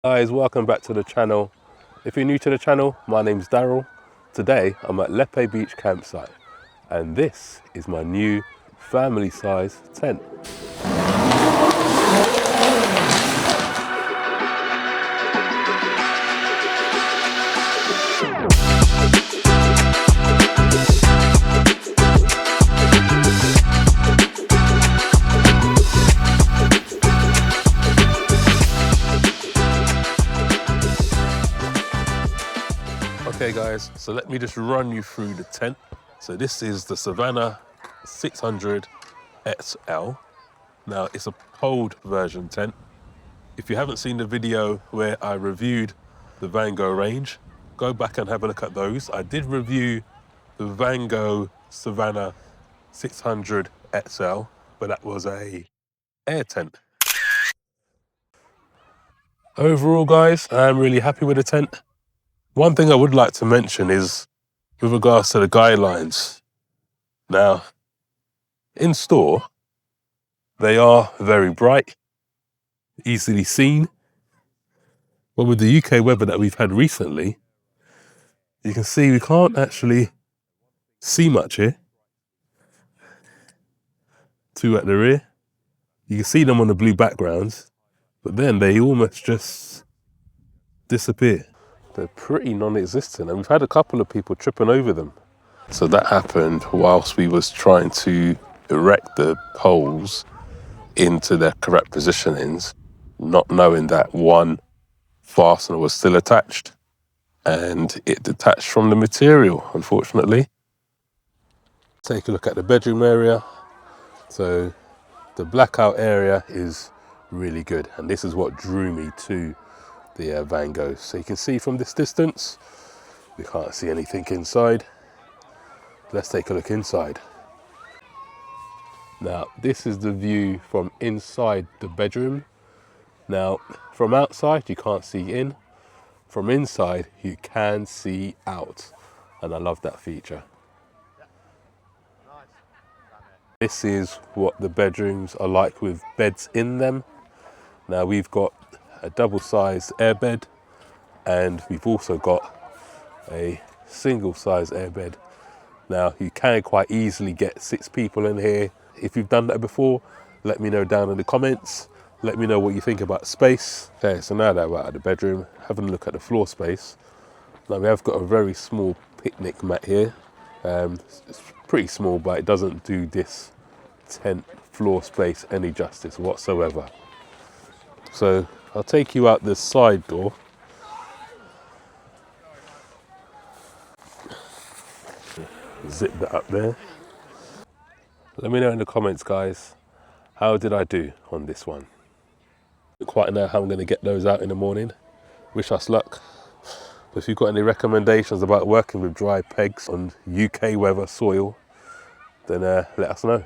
Guys, welcome back to the channel. If you're new to the channel, my name's Daryl. Today I'm at Lepe Beach campsite and this is my new family size tent. Okay guys, so let me just run you through the tent. So this is the Savannah 600 XL. Now it's a cold version tent. If you haven't seen the video where I reviewed the Van Gogh range, go back and have a look at those. I did review the Van Gogh Savannah 600 XL, but that was a air tent. Overall guys, I'm really happy with the tent. One thing I would like to mention is with regards to the guidelines. Now, in store, they are very bright, easily seen. But with the UK weather that we've had recently, you can see we can't actually see much here. Two at the rear. You can see them on the blue backgrounds, but then they almost just disappear. They're pretty non-existent, and we've had a couple of people tripping over them. So that happened whilst we was trying to erect the poles into their correct positionings, not knowing that one fastener was still attached and it detached from the material, unfortunately. Take a look at the bedroom area. So the blackout area is really good, and this is what drew me to the Van Gogh. So you can see from this distance, we can't see anything inside. Let's take a look inside. Now, this is the view from inside the bedroom. Now, from outside, you can't see in. From inside, you can see out. And I love that feature. This is what the bedrooms are like with beds in them. Now, we've got a double-sized airbed, and we've also got a single-sized airbed. Now, you can quite easily get 6 people in here. If you've done that before, let me know down in the comments. Let me know what you think about space. Okay, so now that we're out of the bedroom, having a look at the floor space. Now, we have got a very small picnic mat here. It's pretty small, but it doesn't do this tent floor space any justice whatsoever. So I'll take you out this side door. Zip that up there. Let me know in the comments, guys, how did I do on this one? Don't quite know how I'm going to get those out in the morning. Wish us luck. But if you've got any recommendations about working with dry pegs on UK weather soil, then let us know.